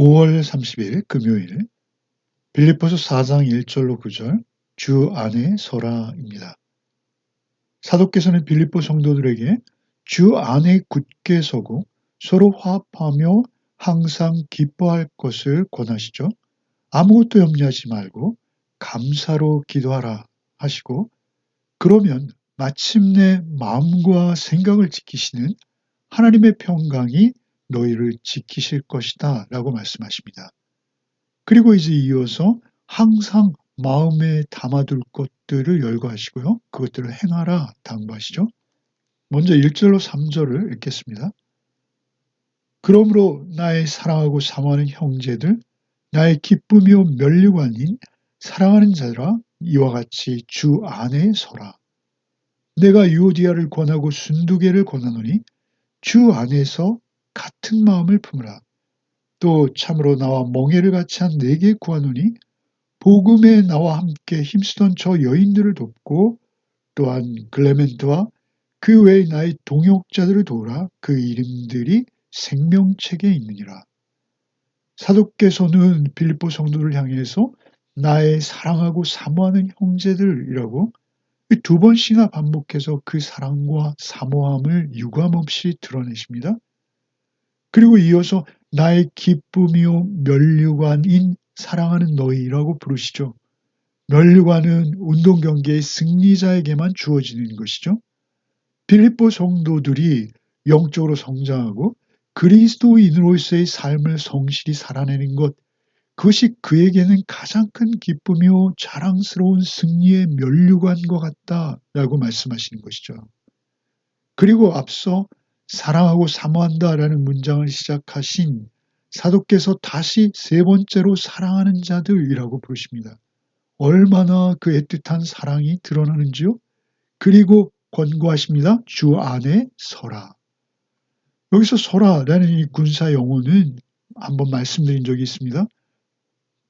5월 30일 금요일 빌립보서 4장 1절로 9절 주 안에 서라입니다. 사도께서는 빌립보 성도들에게 주 안에 굳게 서고 서로 화합하며 항상 기뻐할 것을 권하시죠. 아무것도 염려하지 말고 감사로 기도하라 하시고, 그러면 마침내 마음과 생각을 지키시는 하나님의 평강이 너희를 지키실 것이다 라고 말씀하십니다. 그리고 이제 이어서 항상 마음에 담아둘 것들을 열거하시고요. 그것들을 행하라 당부하시죠. 먼저 1절로 3절을 읽겠습니다. 그러므로 나의 사랑하고 사모하는 형제들, 나의 기쁨이요 면류관인 사랑하는 자들아, 이와 같이 주 안에 서라. 내가 유오디아를 권하고 순두계를 권하노니 주 안에서 같은 마음을 품으라. 또 참으로 나와 멍에를 같이 한 내게 구하노니 복음에 나와 함께 힘쓰던 저 여인들을 돕고, 또한 글레멘트와 그 외의 나의 동역자들을 도우라. 그 이름들이 생명책에 있느니라. 사도께서는 빌립보 성도를 향해서 나의 사랑하고 사모하는 형제들이라고 두 번씩이나 반복해서 그 사랑과 사모함을 유감없이 드러내십니다. 그리고 이어서 나의 기쁨이요 면류관인 사랑하는 너희라고 부르시죠. 면류관은 운동 경기의 승리자에게만 주어지는 것이죠. 빌립보 성도들이 영적으로 성장하고 그리스도인으로서의 삶을 성실히 살아내는 것, 그것이 그에게는 가장 큰 기쁨이요 자랑스러운 승리의 면류관과 같다라고 말씀하시는 것이죠. 그리고 앞서 사랑하고 사모한다라는 문장을 시작하신 사도께서 다시 세 번째로 사랑하는 자들이라고 부르십니다. 얼마나 그 애틋한 사랑이 드러나는지요? 그리고 권고하십니다. 주 안에 서라. 여기서 서라라는 이 군사 용어는 한번 말씀드린 적이 있습니다.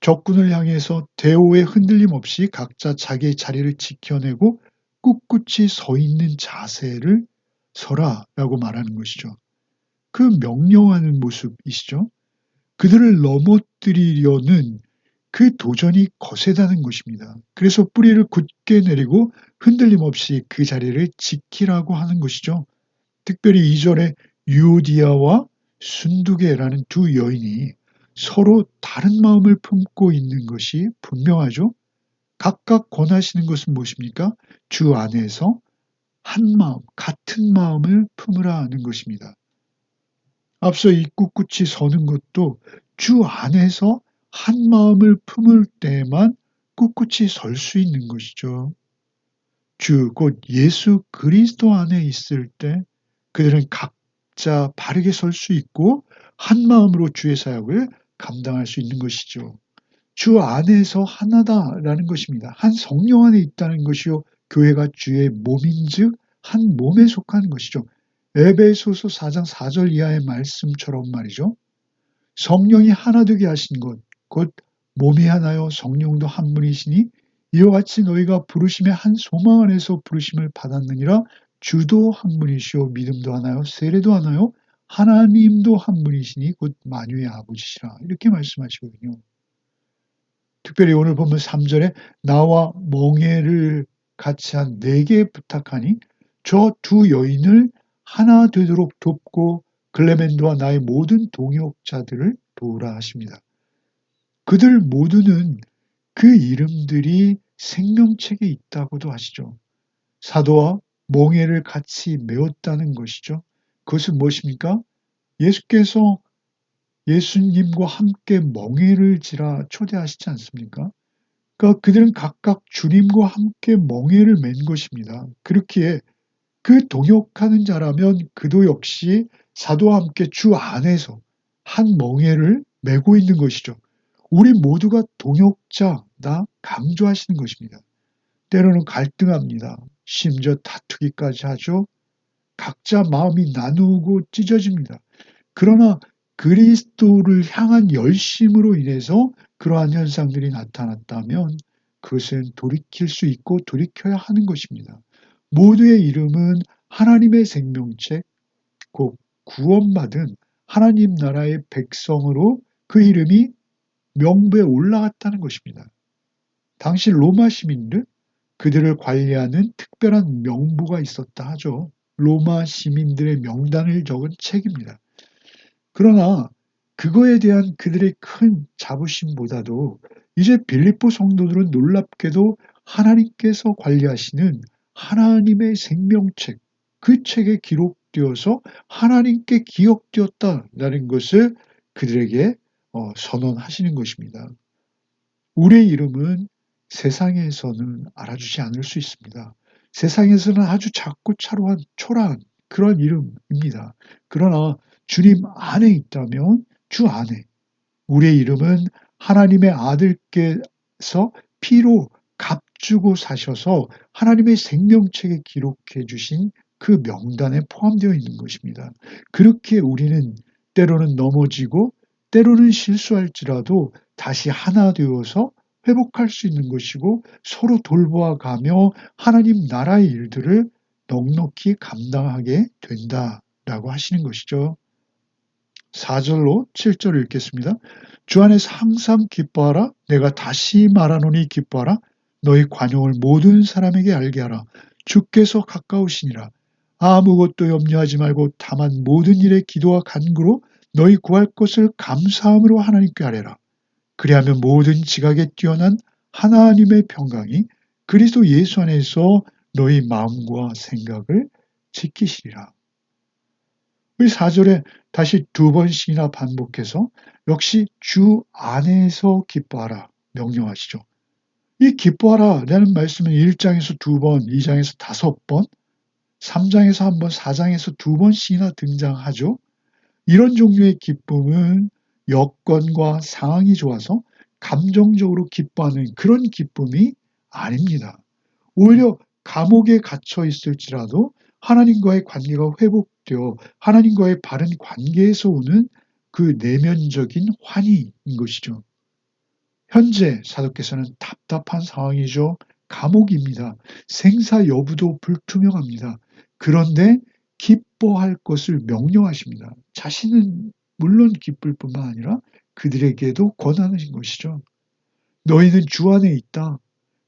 적군을 향해서 대오에 흔들림 없이 각자 자기의 자리를 지켜내고 꿋꿋이 서 있는 자세를 서라라고 말하는 것이죠. 그 명령하는 모습이시죠. 그들을 넘어뜨리려는 그 도전이 거세다는 것입니다. 그래서 뿌리를 굳게 내리고 흔들림 없이 그 자리를 지키라고 하는 것이죠. 특별히 2절에 유오디아와 순두계라는 두 여인이 서로 다른 마음을 품고 있는 것이 분명하죠. 각각 권하시는 것은 무엇입니까? 주 안에서 한 마음, 같은 마음을 품으라 하는 것입니다. 앞서 이 꿋꿋이 서는 것도 주 안에서 한 마음을 품을 때만 꿋꿋이 설 수 있는 것이죠. 주, 곧 예수 그리스도 안에 있을 때 그들은 각자 바르게 설 수 있고 한 마음으로 주의 사역을 감당할 수 있는 것이죠. 주 안에서 하나다라는 것입니다. 한 성령 안에 있다는 것이요. 교회가 주의 몸인즉 한 몸에 속하는 것이죠. 에베소서 4장 4절 이하의 말씀처럼 말이죠. 성령이 하나 되게 하신 것, 곧 몸이 하나요 성령도 한 분이시니 이와 같이 너희가 부르심의 한 소망 안에서 부르심을 받았느니라. 주도 한 분이시오 믿음도 하나요 세례도 하나요 하나님도 한 분이시니 곧 만유의 아버지시라. 이렇게 말씀하시거든요. 특별히 오늘 보면 3절에 나와 멍에를 같이 한 내게 부탁하니 저 두 여인을 하나 되도록 돕고 글레멘드와 나의 모든 동역자들을 도우라 하십니다. 그들 모두는 그 이름들이 생명책에 있다고도 하시죠. 사도와 멍에를 같이 메웠다는 것이죠. 그것은 무엇입니까? 예수께서 예수님과 함께 멍에를 지라 초대하시지 않습니까? 그러니까 그들은 각각 주님과 함께 멍에를 맨 것입니다. 그렇기에 그 동역하는 자라면 그도 역시 사도와 함께 주 안에서 한 멍에를 메고 있는 것이죠. 우리 모두가 동역자다 강조하시는 것입니다. 때로는 갈등합니다. 심지어 다투기까지 하죠. 각자 마음이 나누고 찢어집니다. 그러나 그리스도를 향한 열심으로 인해서 그러한 현상들이 나타났다면 그것은 돌이킬 수 있고 돌이켜야 하는 것입니다. 모두의 이름은 하나님의 생명책, 곧 구원받은 하나님 나라의 백성으로 그 이름이 명부에 올라갔다는 것입니다. 당시 로마 시민들, 그들을 관리하는 특별한 명부가 있었다 하죠. 로마 시민들의 명단을 적은 책입니다. 그러나 그거에 대한 그들의 큰 자부심보다도 이제 빌립보 성도들은 놀랍게도 하나님께서 관리하시는 하나님의 생명책, 그 책에 기록되어서 하나님께 기억되었다라는 것을 그들에게 선언하시는 것입니다. 우리의 이름은 세상에서는 알아주지 않을 수 있습니다. 세상에서는 아주 작고 초라한 그런 이름입니다. 그러나 주님 안에 있다면, 주 안에 우리의 이름은 하나님의 아들께서 피로 값주고 사셔서 하나님의 생명책에 기록해 주신 그 명단에 포함되어 있는 것입니다. 그렇게 우리는 때로는 넘어지고 때로는 실수할지라도 다시 하나 되어서 회복할 수 있는 것이고, 서로 돌보아 가며 하나님 나라의 일들을 넉넉히 감당하게 된다라고 하시는 것이죠. 4절로 7절을 읽겠습니다. 주 안에서 항상 기뻐하라. 내가 다시 말하노니 기뻐하라. 너희 관용을 모든 사람에게 알게 하라. 주께서 가까우시니라. 아무것도 염려하지 말고 다만 모든 일에 기도와 간구로 너희 구할 것을 감사함으로 하나님께 아뢰라. 그리하면 모든 지각에 뛰어난 하나님의 평강이 그리스도 예수 안에서 너희 마음과 생각을 지키시리라. 이 4절에 다시 두 번씩이나 반복해서 역시 주 안에서 기뻐하라 명령하시죠. 이 기뻐하라라는 말씀은 1장에서 2번, 2장에서 5번, 3장에서 1번, 4장에서 2번씩이나 등장하죠. 이런 종류의 기쁨은 여건과 상황이 좋아서 감정적으로 기뻐하는 그런 기쁨이 아닙니다. 오히려 감옥에 갇혀 있을지라도 하나님과의 관계가 회복되어 하나님과의 바른 관계에서 오는 그 내면적인 환희인 것이죠. 현재 사도께서는 답답한 상황이죠. 감옥입니다. 생사 여부도 불투명합니다. 그런데 기뻐할 것을 명령하십니다. 자신은 물론 기쁠 뿐만 아니라 그들에게도 권하는 것이죠. 너희는 주 안에 있다.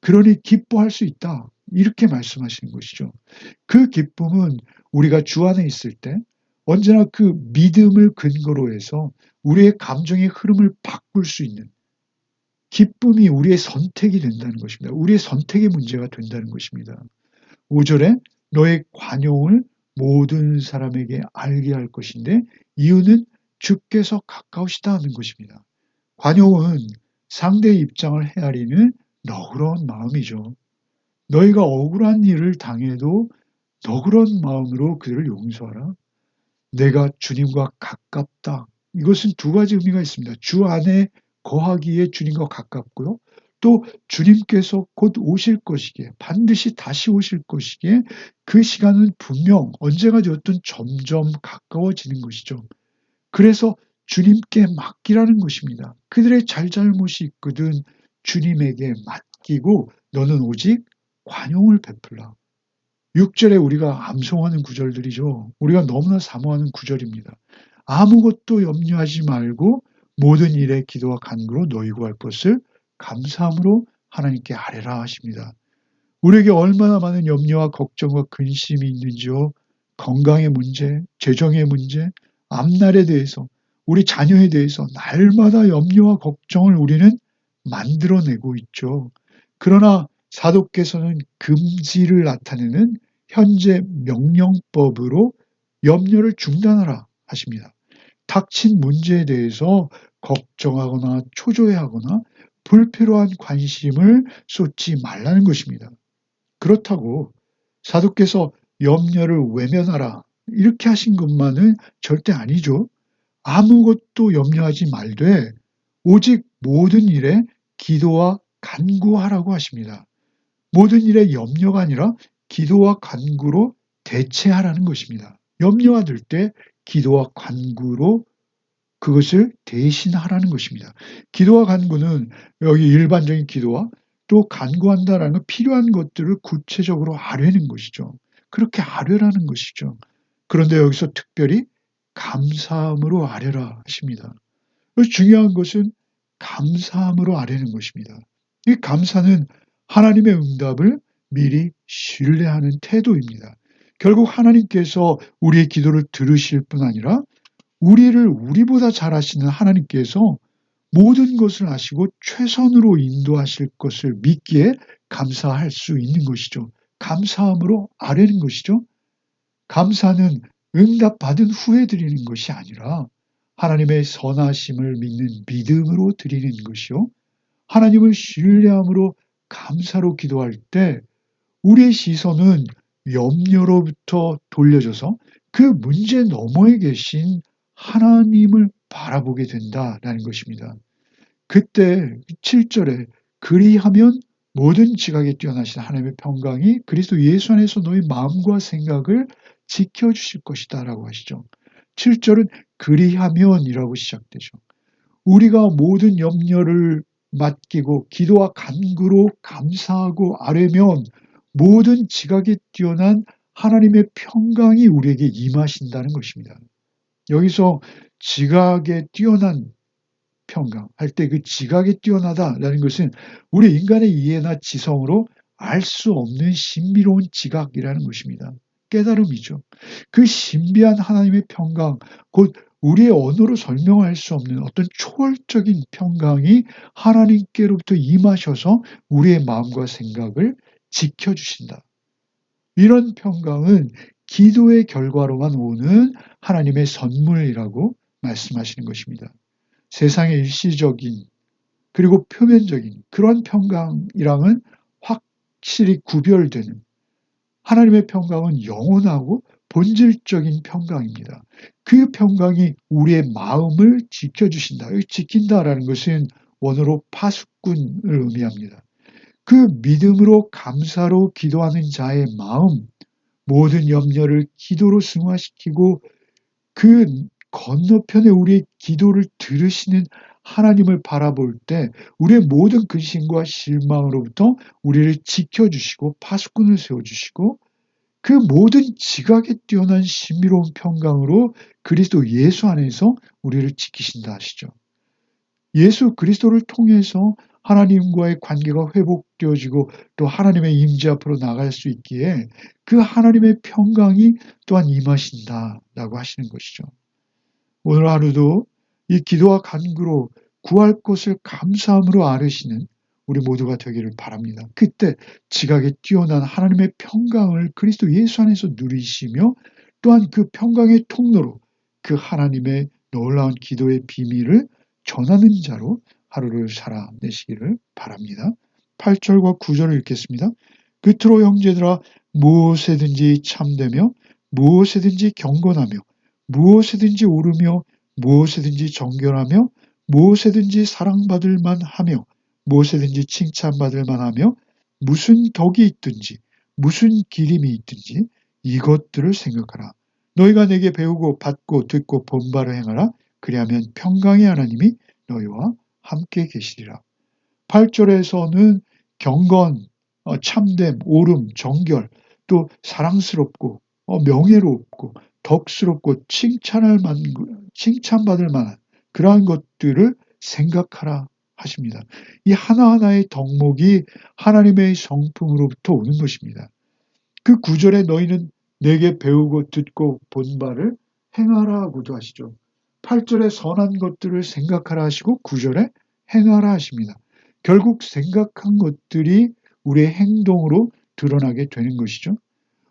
그러니 기뻐할 수 있다. 이렇게 말씀하시는 것이죠. 그 기쁨은 우리가 주 안에 있을 때 언제나 그 믿음을 근거로 해서 우리의 감정의 흐름을 바꿀 수 있는 기쁨이 우리의 선택이 된다는 것입니다. 우리의 선택의 문제가 된다는 것입니다. 5절에 너의 관용을 모든 사람에게 알게 할 것인데 이유는 주께서 가까우시다 하는 것입니다. 관용은 상대의 입장을 헤아리는 너그러운 마음이죠. 너희가 억울한 일을 당해도 너그러운 마음으로 그들을 용서하라. 내가 주님과 가깝다. 이것은 두 가지 의미가 있습니다. 주 안에 거하기에 주님과 가깝고요. 또 주님께서 곧 오실 것이기에, 반드시 다시 오실 것이기에 그 시간은 분명 언제가 되었든 점점 가까워지는 것이죠. 그래서 주님께 맡기라는 것입니다. 그들의 잘잘못이 있거든 주님에게 맡기고 너는 오직 관용을 베풀라. 6절에 우리가 암송하는 구절들이죠. 우리가 너무나 사모하는 구절입니다. 아무것도 염려하지 말고 모든 일에 기도와 간구로 너희 구할 것을 감사함으로 하나님께 아뢰라 하십니다. 우리에게 얼마나 많은 염려와 걱정과 근심이 있는지요. 건강의 문제, 재정의 문제, 앞날에 대해서, 우리 자녀에 대해서 날마다 염려와 걱정을 우리는 만들어내고 있죠. 그러나 사도께서는 금지를 나타내는 현재 명령법으로 염려를 중단하라 하십니다. 닥친 문제에 대해서 걱정하거나 초조해하거나 불필요한 관심을 쏟지 말라는 것입니다. 그렇다고 사도께서 염려를 외면하라 이렇게 하신 것만은 절대 아니죠. 아무것도 염려하지 말되 오직 모든 일에 기도와 간구하라고 하십니다. 모든 일에 염려가 아니라 기도와 간구로 대체하라는 것입니다. 염려가 될 때 기도와 간구로 그것을 대신하라는 것입니다. 기도와 간구는 여기 일반적인 기도와 또 간구한다라는 건 필요한 것들을 구체적으로 아뢰는 것이죠. 그렇게 아뢰라는 것이죠. 그런데 여기서 특별히 감사함으로 아뢰라 하십니다. 중요한 것은 감사함으로 아뢰는 것입니다. 이 감사는 하나님의 응답을 미리 신뢰하는 태도입니다. 결국 하나님께서 우리의 기도를 들으실 뿐 아니라 우리를 우리보다 잘 아시는 하나님께서 모든 것을 아시고 최선으로 인도하실 것을 믿기에 감사할 수 있는 것이죠. 감사함으로 아뢰는 것이죠. 감사는 응답받은 후에 드리는 것이 아니라 하나님의 선하심을 믿는 믿음으로 드리는 것이요. 하나님을 신뢰함으로 감사로 기도할 때 우리의 시선은 염려로부터 돌려져서 그 문제 너머에 계신 하나님을 바라보게 된다라는 것입니다. 그때 7절에 그리하면 모든 지각에 뛰어나신 하나님의 평강이 그리스도 예수 안에서 너희 마음과 생각을 지켜주실 것이다 라고 하시죠. 7절은 그리하면이라고 시작되죠. 우리가 모든 염려를 맡기고 기도와 간구로 감사하고 아뢰면 모든 지각에 뛰어난 하나님의 평강이 우리에게 임하신다는 것입니다. 여기서 지각에 뛰어난 평강 할 때 그 지각이 뛰어나다라는 것은 우리 인간의 이해나 지성으로 알 수 없는 신비로운 지각이라는 것입니다. 깨달음이죠. 그 신비한 하나님의 평강, 곧 우리의 언어로 설명할 수 없는 어떤 초월적인 평강이 하나님께로부터 임하셔서 우리의 마음과 생각을 지켜주신다. 이런 평강은 기도의 결과로만 오는 하나님의 선물이라고 말씀하시는 것입니다. 세상의 일시적인 그리고 표면적인 그런 평강이랑은 확실히 구별되는 하나님의 평강은 영원하고 본질적인 평강입니다. 그 평강이 우리의 마음을 지켜주신다. 지킨다라는 것은 원어로 파수꾼을 의미합니다. 그 믿음으로 감사로 기도하는 자의 마음, 모든 염려를 기도로 승화시키고 그 건너편에 우리의 기도를 들으시는 하나님을 바라볼 때 우리의 모든 근심과 실망으로부터 우리를 지켜주시고 파수꾼을 세워주시고 그 모든 지각에 뛰어난 신비로운 평강으로 그리스도 예수 안에서 우리를 지키신다 하시죠. 예수 그리스도를 통해서 하나님과의 관계가 회복되어지고 또 하나님의 임재 앞으로 나갈 수 있기에 그 하나님의 평강이 또한 임하신다라고 하시는 것이죠. 오늘 하루도 이 기도와 간구로 구할 것을 감사함으로 아뢰시는 우리 모두가 되기를 바랍니다. 그때 지각에 뛰어난 하나님의 평강을 그리스도 예수 안에서 누리시며 또한 그 평강의 통로로 그 하나님의 놀라운 기도의 비밀을 전하는 자로 하루를 살아내시기를 바랍니다. 8절과 9절을 읽겠습니다. 끝으로 형제들아 무엇에든지 참되며 무엇에든지 경건하며 무엇에든지 오르며 무엇에든지 정결하며 무엇에든지 사랑받을 만하며 무엇에든지 칭찬받을 만하며 무슨 덕이 있든지 무슨 기림이 있든지 이것들을 생각하라. 너희가 내게 배우고 받고 듣고 본바를 행하라. 그리하면 평강의 하나님이 너희와 함께 계시리라. 8절에서는 경건, 참됨, 오름, 정결, 또 사랑스럽고 명예롭고 덕스럽고 칭찬받을 만한 그러한 것들을 생각하라 하십니다. 이 하나하나의 덕목이 하나님의 성품으로부터 오는 것입니다. 그 9절에 너희는 내게 배우고 듣고 본 바를 행하라고도 하시죠. 8절에 선한 것들을 생각하라 하시고 9절에 행하라 하십니다. 결국 생각한 것들이 우리의 행동으로 드러나게 되는 것이죠.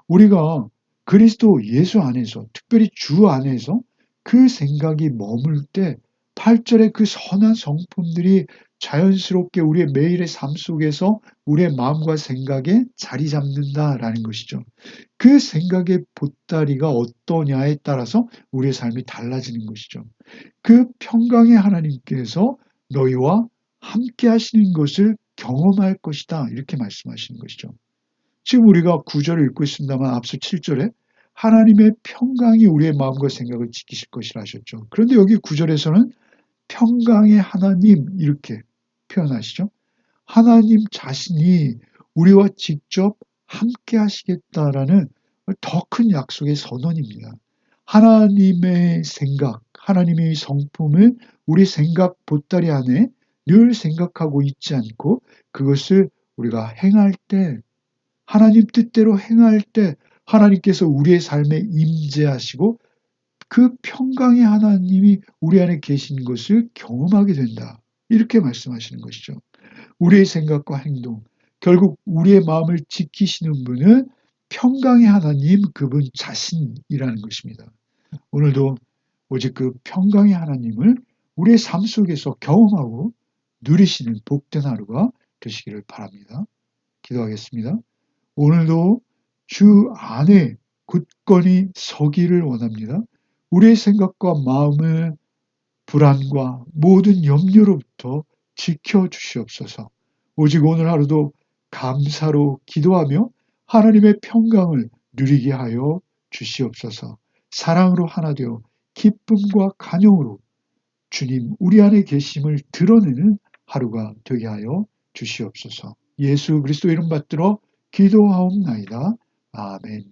우리가 그리스도 예수 안에서 특별히 주 안에서 그 생각이 머물 때 8절의 그 선한 성품들이 자연스럽게 우리의 매일의 삶 속에서 우리의 마음과 생각에 자리 잡는다라는 것이죠. 그 생각의 보따리가 어떠냐에 따라서 우리의 삶이 달라지는 것이죠. 그 평강의 하나님께서 너희와 함께 하시는 것을 경험할 것이다. 이렇게 말씀하시는 것이죠. 지금 우리가 9절을 읽고 있습니다만 앞서 7절에 하나님의 평강이 우리의 마음과 생각을 지키실 것이라 하셨죠. 그런데 여기 9절에서는 평강의 하나님 이렇게 표현하시죠. 하나님 자신이 우리와 직접 함께 하시겠다라는 더 큰 약속의 선언입니다. 하나님의 생각, 하나님의 성품을 우리 생각 보따리 안에 늘 생각하고 있지 않고 그것을 우리가 행할 때, 하나님 뜻대로 행할 때 하나님께서 우리의 삶에 임재하시고 그 평강의 하나님이 우리 안에 계신 것을 경험하게 된다. 이렇게 말씀하시는 것이죠. 우리의 생각과 행동, 결국 우리의 마음을 지키시는 분은 평강의 하나님 그분 자신이라는 것입니다. 오늘도 오직 그 평강의 하나님을 우리의 삶 속에서 경험하고 누리시는 복된 하루가 되시기를 바랍니다. 기도하겠습니다. 오늘도 주 안에 굳건히 서기를 원합니다. 우리의 생각과 마음을 불안과 모든 염려로부터 지켜주시옵소서. 오직 오늘 하루도 감사로 기도하며 하나님의 평강을 누리게 하여 주시옵소서. 사랑으로 하나 되어 기쁨과 간용으로 주님 우리 안에 계심을 드러내는 하루가 되게 하여 주시옵소서. 예수 그리스도 이름 받들어 기도하옵나이다. 아멘.